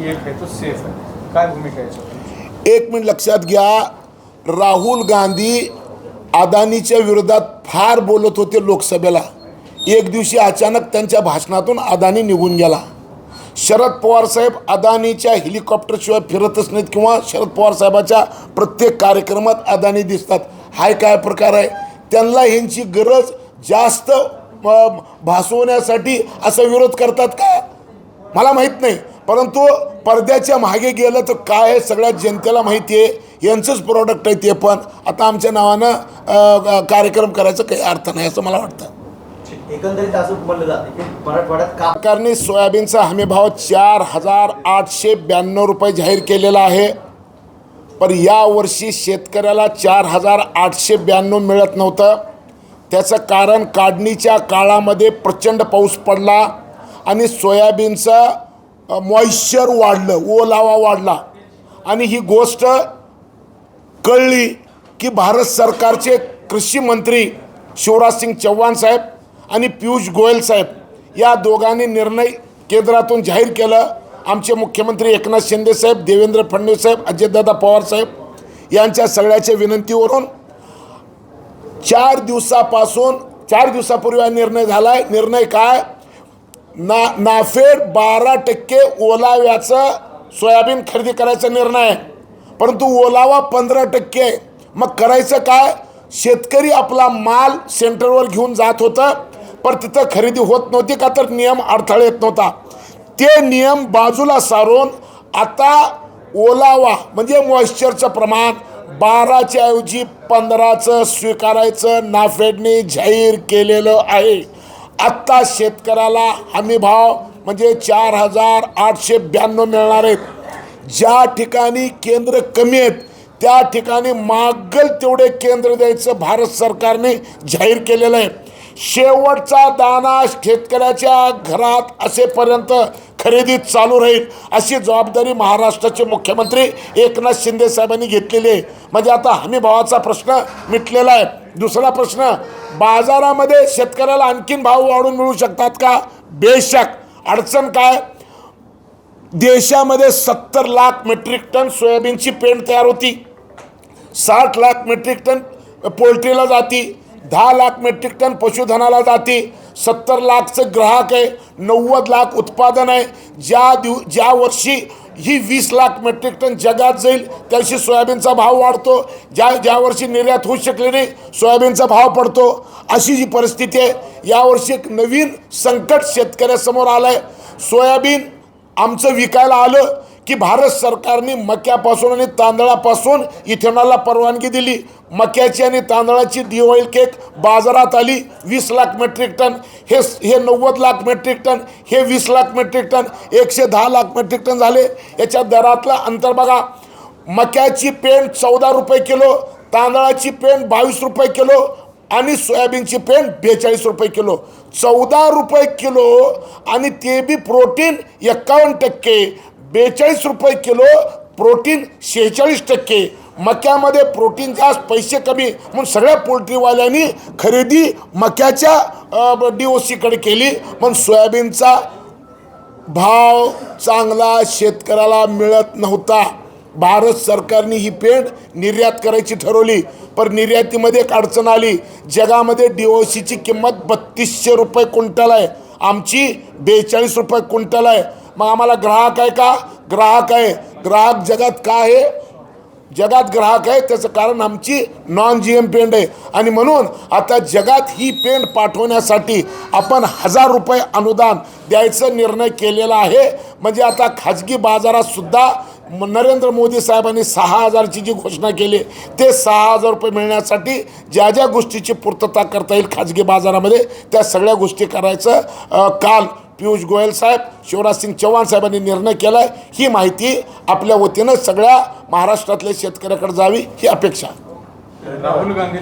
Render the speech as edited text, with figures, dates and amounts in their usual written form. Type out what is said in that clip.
की एक आहे तो सेफ आहे, काय भूमिका आहे? एक मिनिट लक्षात घ्या, राहुल गांधी अदानीच्या विरोधात फार बोलत होते लोकसभेला. एक दिवशी अचानक त्यांच्या भाषणातून अदानी निघून गेला. शरद पवार साहेब अदानीच्या हेलिकॉप्टरशिवाय फिरतच नाहीत किंवा शरद पवार साहेबाच्या प्रत्येक कार्यक्रमात अदानी दिसतात. हाय काय प्रकार आहे? त्यांना ह्यांची गरज जास्त भासवण्यासाठी असा विरोध करतात का मला माहीत नाही, परंतु पडद्याच्या मागे गेलं तर काय आहे सगळ्या जनतेला माहिती आहे. यांचंच प्रोडक्ट आहे ते, पण आता आमच्या नावानं कार्यक्रम करायचं काही अर्थ नाही असं मला वाटतं. एकंदरीत असं म्हणलं जातं की मराठवाड्यात सरकारने सोयाबीनचा हमीभाव 4,892 रुपये जाहीर केलेला आहे, पण यावर्षी शेतकऱ्याला 4,892 मिळत नव्हतं. त्याचं कारण काढणीच्या काळामध्ये प्रचंड पाऊस पडला आणि सोयाबीनचं मॉइश्चर वाढलं, ओलावा वाढला आणि ही गोष्ट कळली की भारत सरकारचे कृषी मंत्री शिवराज सिंग चौहान साहेब आणि पियुष गोयल साहेब या दोघांनी निर्णय केंद्रातून जाहीर केलं. आमचे मुख्यमंत्री एकनाथ शिंदे साहेब, देवेंद्र फडणवीस साहेब, अजितदादा पवार साहेब यांच्या सगळ्याच्या विनंतीवरून 4 दिवसापूर्वी हा निर्णय झाला आहे. निर्णय काय? नाफेड 12% ओलाव्याचं सोयाबीन खरेदी करायचा निर्णय आहे, परंतु ओलावा 15% आहे. मग करायचं काय? शेतकरी आपला माल सेंटरवर घेऊन जात होता, पण तिथं खरेदी होत नव्हती का तर नियम अडथळे येत नव्हता. ते नियम बाजूला सारून आता ओलावा म्हणजे मॉइश्चरचं प्रमाण 12च्या ऐवजी 15चं स्वीकारायचं नाफेडने जाहीर केलेलं आहे. आत्ता शेतकऱ्याला हमीभाव म्हणजे 4,892 मिळणार आहेत. ज्या ठिकाणी केंद्र कमी आहेत त्या ठिकाणी मागल तेवढे केंद्र द्यायचं भारत सरकारने जाहीर केलेलं आहे. शेवटचा दाना शेतकऱ्याच्या घरात असेपर्यंत खरेदी चालू राहील अशी जबाबदारी महाराष्ट्राचे मुख्यमंत्री एकनाथ शिंदे साहेबांनी घेतलेली आहे. म्हणजे आता हमीभावाचा प्रश्न मिटलेला आहे. दुसरा प्रश्न, बाजारामध्ये शेतकऱ्याला आणखीन भाव वाढून मिळू शकतात का? बेशक. अडचण काय? देशामध्ये 70 लाख मेट्रिक टन सोयाबीनची पेंड तयार होती, 60 लाख मेट्रिक टन पोल्ट्रीला जाती, 10 लाख मेट्रिक टन पशुधनाला जाती, 70 लाखचं ग्राहक आहे, 90 लाख उत्पादन आहे. ज्या वर्षी ही 20 लाख मेट्रिक टन जगात जाईल त्या वर्षी सोयाबीनचा भाव वाढतो. ज्या वर्षी निर्यात होऊ शकली नाही सोयाबीनचा भाव पडतो. अशी जी परिस्थिती आहे. यावर्षी एक नवीन संकट शेतकऱ्यासमोर आलं आहे. सोयाबीन आमचं विकायला आलं की भारत सरकारने मक्यापासून आणि तांदळापासून इथेनॉलला परवानगी दिली. मक्याची आणि तांदळाची दिवाळी केक बाजारात आली 20 लाख मेट्रिक टन, हे 90 लाख मेट्रिक टन, हे 20 lakh metric ton, 110 lakh metric ton झाले. याच्या दरातला अंतर बघा. मक्याची पेंड 14 रुपये किलो, तांदळाची पेंड 22 रुपये किलो आणि सोयाबीनची पेंड 42 रुपये किलो. 14 रुपये किलो आणि ते बी प्रोटीन 51%, 42 रुपये किलो प्रोटीन 46%. मक्यामध्ये प्रोटीन जास्त पैसे कमी म्हणून सगळ्या पोल्ट्रीवाल्यांनी खरेदी मक्याच्या DOCकडे केली. पण सोयाबीनचा भाव चांगला शेतकऱ्याला मिळत नव्हता. भारत सरकारने ही पेंड निर्यात करायची ठरवली, पण निर्यातीमध्ये एक अडचण आली. जगामध्ये DOCची किंमत 3200 रुपये क्विंटल आहे, आमची 42 रुपये क्विंटल आहे. मग आम्हाला ग्राहक आहे का? ग्राहक आहे. ग्राहक जगात का आहे? जगात ग्राहक आहे त्याचं कारण आमची नॉन-GM पेंड आहे. आणि म्हणून आता जगात ही पेंड पाठवण्यासाठी आपण 1000 रुपये अनुदान द्यायचा निर्णय केलेला आहे. म्हणजे आता खाजगी बाजारात सुद्धा नरेंद्र मोदी साहेबांनी 6000ची जी घोषणा केली ते 6000 रुपये मिळण्यासाठी ज्या गोष्टीची पूर्तता करता येईल खाजगी बाजारामध्ये त्या सगळ्या गोष्टी करायचं काल पियुष गोयल साहेब, शिवराज सिंग चौहान साहेबांनी निर्णय केला आहे. ही माहिती आपल्या वतीनं सगळ्या महाराष्ट्रातल्या शेतकऱ्याकडे जावी ही अपेक्षा. राहुल गांधी